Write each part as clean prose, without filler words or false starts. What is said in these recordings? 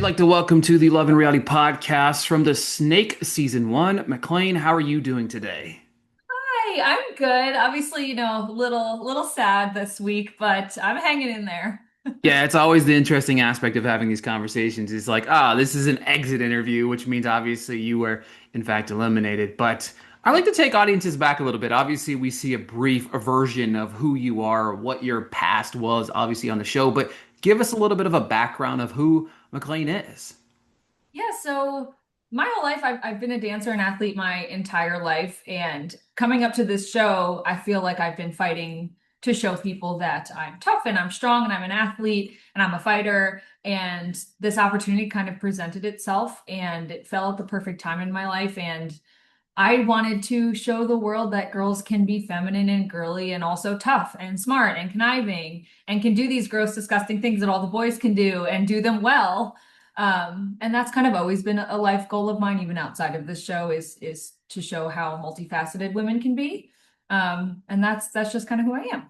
like to welcome to the Love and Reality podcast from the Snake Season 1. McLean, how are you doing today? Hi, I'm good. Obviously, little sad this week, but I'm hanging in there. Yeah, it's always the interesting aspect of having these conversations. It's like, this is an exit interview, which means obviously you were in fact eliminated. But I like to take audiences back a little bit. Obviously, we see a brief version of who you are, what your past was, obviously on the show, but give us a little bit of a background of who McLean is. Yeah, so my whole life, I've been a dancer and athlete my entire life. And coming up to this show, I feel like I've been fighting to show people that I'm tough and I'm strong and I'm an athlete and I'm a fighter. And this opportunity kind of presented itself and it fell at the perfect time in my life. And I wanted to show the world that girls can be feminine and girly and also tough and smart and conniving and can do these gross, disgusting things that all the boys can do and do them well. And that's kind of always been a life goal of mine, even outside of this show, is to show how multifaceted women can be. And that's just kind of who I am.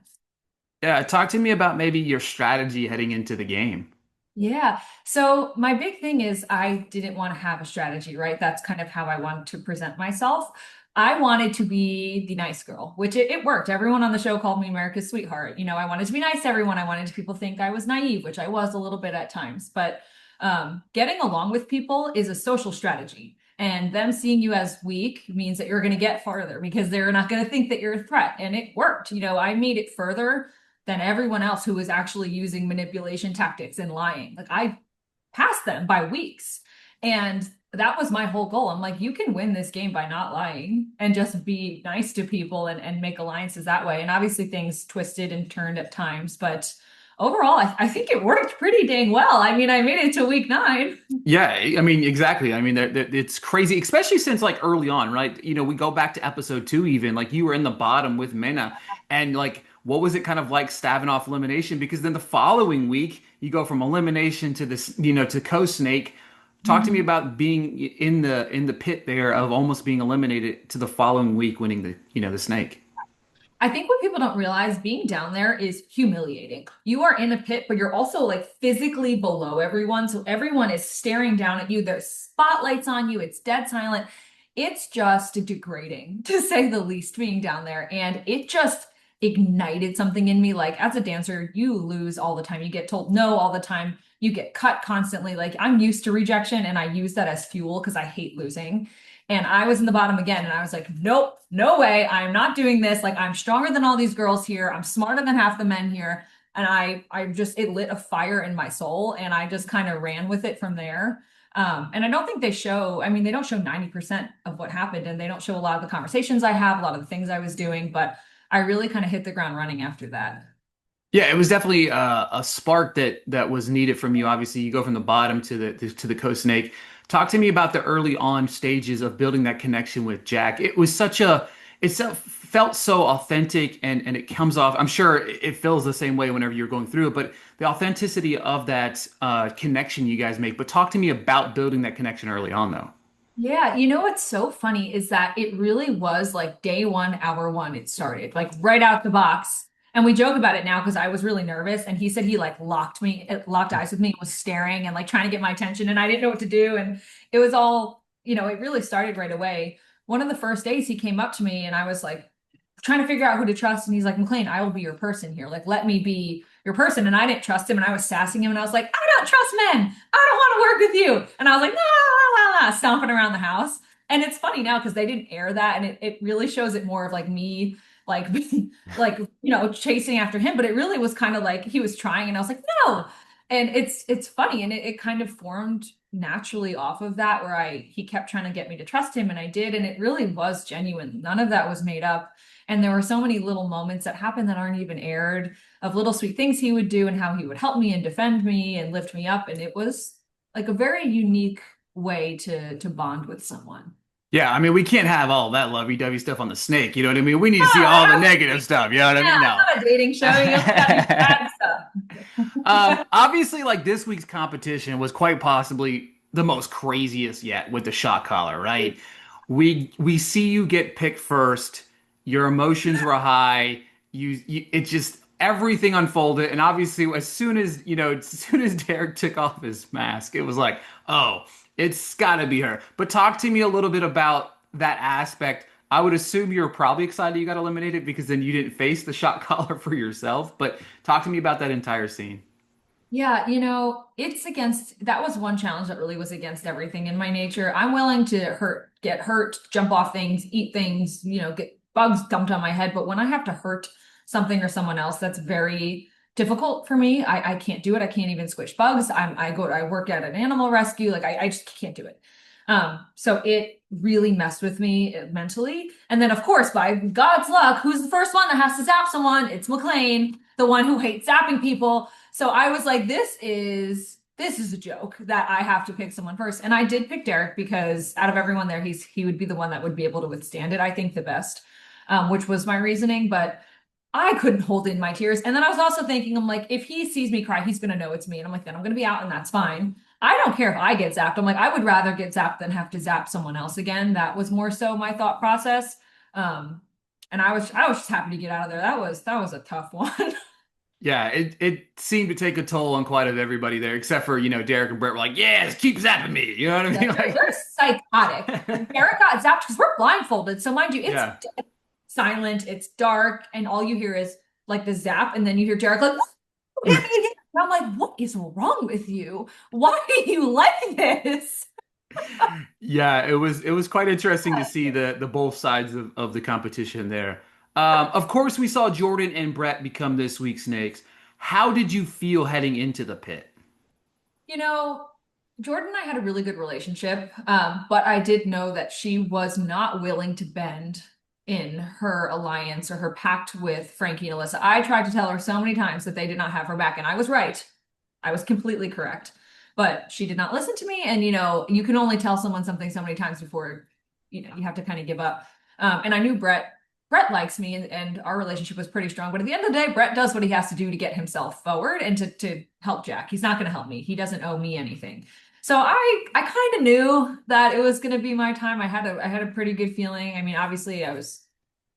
Yeah, talk to me about maybe your strategy heading into the game. Yeah. So my big thing is I didn't want to have a strategy, right? That's kind of how I wanted to present myself. I wanted to be the nice girl, which it worked. Everyone on the show called me America's sweetheart. I wanted to be nice to everyone. I wanted people to think I was naive, which I was a little bit at times. But getting along with people is a social strategy. And them seeing you as weak means that you're going to get farther because they're not going to think that you're a threat. And it worked. I made it further than everyone else who was actually using manipulation tactics and lying. Like I passed them by weeks. And that was my whole goal. I'm like, you can win this game by not lying and just be nice to people and make alliances that way. And obviously things twisted and turned at times, but overall, I think it worked pretty dang well. I mean, I made it to week 9. Yeah, I mean, exactly. I mean, it's crazy, especially since like early on, right? We go back to episode 2 even, like you were in the bottom with Minna, and like, what was it kind of like staving off elimination? Because then the following week, you go from elimination to this, to co-snake. Talk to me Mhm. about being in the pit there of almost being eliminated to the following week winning the snake. I think what people don't realize being down there is humiliating. You are in a pit, but you're also like physically below everyone. So everyone is staring down at you. There's spotlights on you. It's dead silent. It's just degrading, to say the least, being down there. And it just ignited something in me. Like as a dancer, you lose all the time. You get told no all the time. You get cut constantly. Like I'm used to rejection and I use that as fuel because I hate losing. And I was in the bottom again, and I was like, nope, no way. I'm not doing this. Like, I'm stronger than all these girls here. I'm smarter than half the men here. And it lit a fire in my soul, and I just kind of ran with it from there. And I don't think I mean, they don't show 90% of what happened, and they don't show a lot of the conversations I have, a lot of the things I was doing, but I really kind of hit the ground running after that. Yeah, it was definitely a spark that was needed from you. Obviously, you go from the bottom to the Coast Snake. Talk to me about the early on stages of building that connection with Jack. It was felt so authentic and it comes off. I'm sure it feels the same way whenever you're going through it, but the authenticity of that connection you guys make. But talk to me about building that connection early on, though. Yeah, what's so funny is that it really was like day one, hour one, it started like right out the box. And we joke about it now because I was really nervous. And he said he like locked eyes with me, and was staring and like trying to get my attention. And I didn't know what to do. And it was all, it really started right away. One of the first days he came up to me and I was like trying to figure out who to trust. And he's like, McLean, I will be your person here. Like, let me be your person. And I didn't trust him. And I was sassing him and I was like, I don't trust men. I don't want to work with you. And I was like, la, la, la, stomping around the house. And it's funny now because they didn't air that. And it really shows it more of like me, like, like, chasing after him. But it really was kind of like he was trying. And I was like, no. And it's funny. And it kind of formed naturally off of that where he kept trying to get me to trust him. And I did. And it really was genuine. None of that was made up. And there were so many little moments that happened that aren't even aired of little sweet things he would do and how he would help me and defend me and lift me up. And it was like a very unique way to bond with someone. Yeah, I mean, we can't have all that lovey-dovey stuff on the snake. You know what I mean? We need to see all the Ah, negative stuff. You know what I mean? yeah, No. it's not a dating show. You only got any bad stuff. Obviously, like this week's competition was quite possibly the most craziest yet with the shot collar, right? We see you get picked first. Your emotions were high. It just everything unfolded, and obviously, as soon as as soon as Derek took off his mask, it was like, oh, it's got to be her. But talk to me a little bit about that aspect. I would assume you're probably excited you got eliminated because then you didn't face the shot caller for yourself. But talk to me about that entire scene. Yeah, it's against that was one challenge that really was against everything in my nature. I'm willing to get hurt, jump off things, eat things, get bugs dumped on my head. But when I have to hurt something or someone else, that's very difficult for me. I can't do it. I can't even squish bugs. I work at an animal rescue. Like I just can't do it. So it really messed with me mentally. And then of course, by God's luck, who's the first one that has to zap someone? It's McLean, the one who hates zapping people. So I was like, this is a joke that I have to pick someone first. And I did pick Derek because out of everyone there, he would be the one that would be able to withstand it, I think, the best, which was my reasoning. But I couldn't hold in my tears. And then I was also thinking, I'm like, if he sees me cry, he's gonna know it's me. And I'm like, then I'm gonna be out and that's fine. I don't care if I get zapped. I'm like, I would rather get zapped than have to zap someone else again. That was more so my thought process. Um, and I was just happy to get out of there. That was a tough one. Yeah, it seemed to take a toll on quite of everybody there, except for, Derek and Brett were like, yes, keep zapping me. You know what I Yeah, mean? Like, they're psychotic. Eric got zapped because we're blindfolded. So mind you, it's yeah. dead silent, it's dark, and all you hear is like the zap, and then you hear Derek like, "Oh, hit me again." And I'm like, what is wrong with you? Why are you like this? Yeah, it was quite interesting to see the both sides of the competition there. Of course, we saw Jordan and Brett become this week's snakes. How did you feel heading into the pit? You know, Jordan and I had a really good relationship, but I did know that she was not willing to bend in her alliance or her pact with Frankie and Alyssa. I tried to tell her so many times that they did not have her back, and I was right. I was completely correct. But she did not listen to me, and you can only tell someone something so many times before you have to kind of give up. And I knew Brett likes me and our relationship was pretty strong. But at the end of the day, Brett does what he has to do to get himself forward and to help Jack. He's not going to help me. He doesn't owe me anything. So I kind of knew that it was going to be my time. I had a pretty good feeling. I mean, obviously I was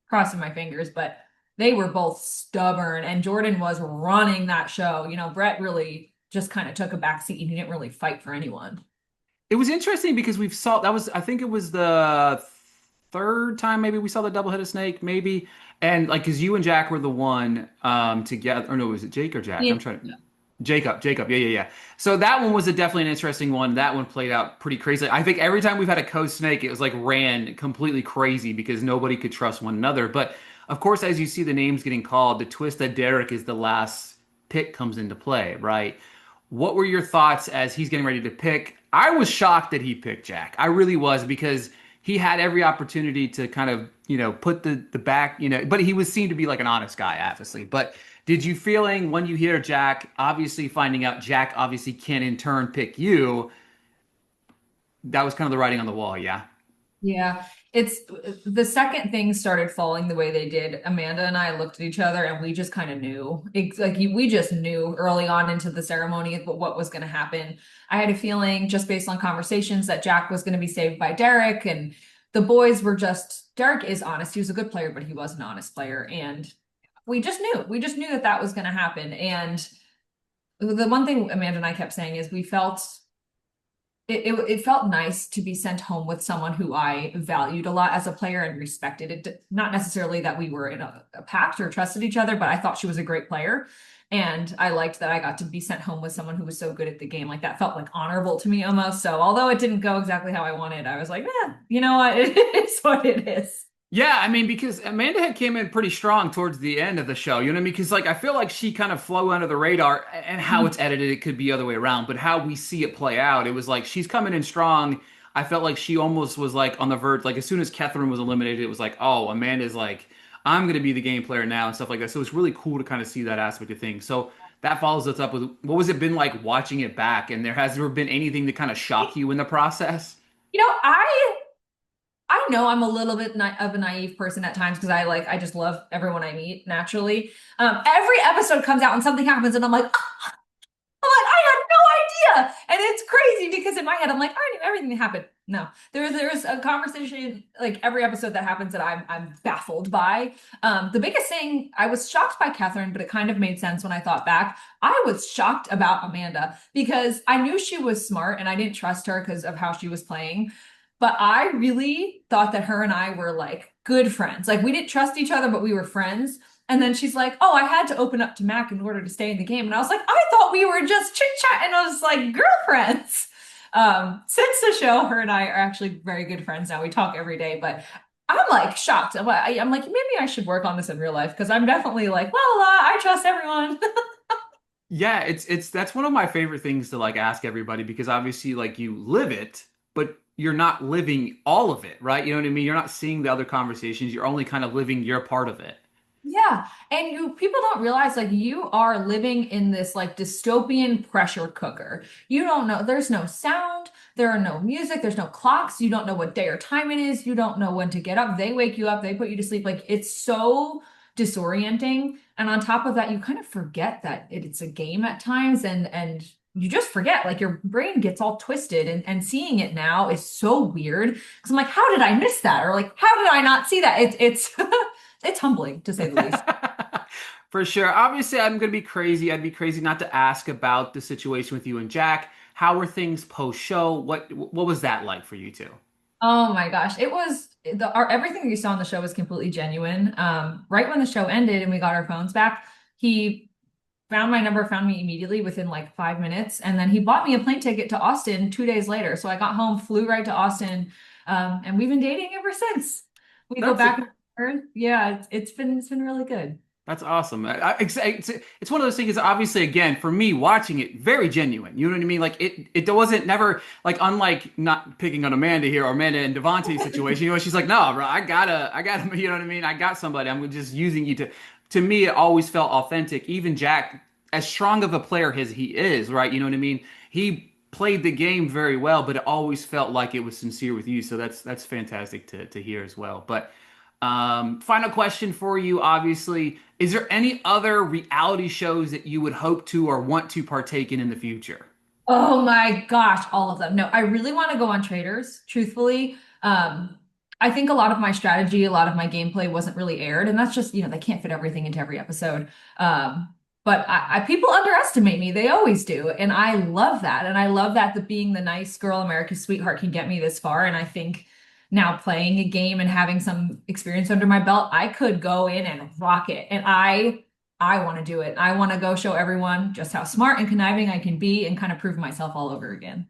crossing my fingers, but they were both stubborn and Jordan was running that show. Brett really just kind of took a back seat and he didn't really fight for anyone. It was interesting because we've saw that was I think it was the third time maybe we saw the double-headed snake maybe, and like because you and Jack were the one together, or no, was it Jake or Jack? Yeah. I'm trying to. Jacob, yeah. So that one was definitely an interesting one. That one played out pretty crazy. I think every time we've had a co-snake, it was like ran completely crazy because nobody could trust one another. But of course, as you see the names getting called, the twist that Derek is the last pick comes into play, right? What were your thoughts as he's getting ready to pick? I was shocked that he picked Jack. I really was because he had every opportunity to kind of, put the back, but he was seen to be like an honest guy, obviously. But did you feeling when you hear Jack, obviously finding out Jack obviously can in turn pick you, that was kind of the writing on the wall, yeah? Yeah, it's the second things started falling the way they did. Amanda and I looked at each other and we just kind of knew. It's like we just knew early on into the ceremony what was going to happen. I had a feeling just based on conversations that Jack was going to be saved by Derek, and the boys were just Derek is honest. He was a good player, but he was an honest player, and we just knew. We just knew that that was going to happen. And the one thing Amanda and I kept saying is we felt it felt nice to be sent home with someone who I valued a lot as a player and respected. It not necessarily that we were in a pact or trusted each other, but I thought she was a great player. And I liked that I got to be sent home with someone who was so good at the game. Like that felt like honorable to me almost. So although it didn't go exactly how I wanted, I was like, you know what? It is what it is. Yeah, I mean, because Amanda had came in pretty strong towards the end of the show. You know what I mean? Because like I feel like she kind of flew under the radar, and how it's edited, it could be other way around. But how we see it play out, it was like she's coming in strong. I felt like she almost was like on the verge. Like as soon as Catherine was eliminated, it was like, oh, Amanda's like, I'm gonna be the game player now and stuff like that. So it's really cool to kind of see that aspect of things. So that follows us up with what was it been like watching it back? And there has never been anything to kind of shock you in the process. You know, I know I'm a little bit of a naive person at times because I just love everyone I meet naturally. Every episode comes out and something happens and I'm like, I had no idea. And it's crazy because in my head, I'm like, I knew everything that happened. No. There's a conversation like every episode that happens that I'm baffled by. The biggest thing I was shocked by Catherine, but it kind of made sense when I thought back. I was shocked about Amanda because I knew she was smart and I didn't trust her because of how she was playing. But I really thought that her and I were like good friends. Like we didn't trust each other, but we were friends. And then she's like, "Oh, I had to open up to Mac in order to stay in the game." And I was like, "I thought we were just chit chat." And I was like, "Girlfriends." Since the show, her and I are actually very good friends now. We talk every day, but I'm like shocked. I'm like, maybe I should work on this in real life because I'm definitely like, la la, I trust everyone. Yeah, it's that's one of my favorite things to like ask everybody because obviously like you live it, but you're not living all of it, right? You know what I mean? You're not seeing the other conversations. You're only kind of living your part of it. Yeah, and you people don't realize like you are living in this like dystopian pressure cooker. You don't know, there's no sound, there are no music, there's no clocks, you don't know what day or time it is, you don't know when to get up. They wake you up, they put you to sleep. Like it's so disorienting. And on top of that, you kind of forget that it's a game at times and you just forget, like your brain gets all twisted and seeing it now is so weird. Because I'm like, how did I miss that? Or like, how did I not see that? It's it's humbling to say the least. For sure. Obviously, I'm gonna be crazy. I'd be crazy not to ask about the situation with you and Jack. How were things post show? What was that like for you two? Oh my gosh. It was everything that you saw on the show was completely genuine. Right when the show ended and we got our phones back, he found my number, found me immediately within like 5 minutes, and then he bought me a plane ticket to Austin 2 days later. So I got home, flew right to Austin, and we've been dating ever since. We go That's back and forth. Yeah, it's been really good. That's awesome. It's one of those things. Obviously, again, for me, watching it, very genuine. You know what I mean? Like it wasn't never like unlike not picking on Amanda here or Amanda and Devontae's situation. You know, she's like, no, bro, I gotta. You know what I mean? I got somebody. I'm just using you to. To me, it always felt authentic. Even Jack, as strong of a player as he is, right? You know what I mean? He played the game very well, but it always felt like it was sincere with you. So that's fantastic to hear as well. But. Final question for you, obviously. Is there any other reality shows that you would hope to or want to partake in the future? Oh my gosh, all of them. No, I really want to go on traders, truthfully. I think a lot of my strategy, a lot of my gameplay wasn't really aired, and that's just, they can't fit everything into every episode. But people underestimate me. They always do. And I love that. And I love that being the nice girl, America's sweetheart can get me this far. And I think now playing a game and having some experience under my belt, I could go in and rock it. And I want to do it. I want to go show everyone just how smart and conniving I can be and kind of prove myself all over again.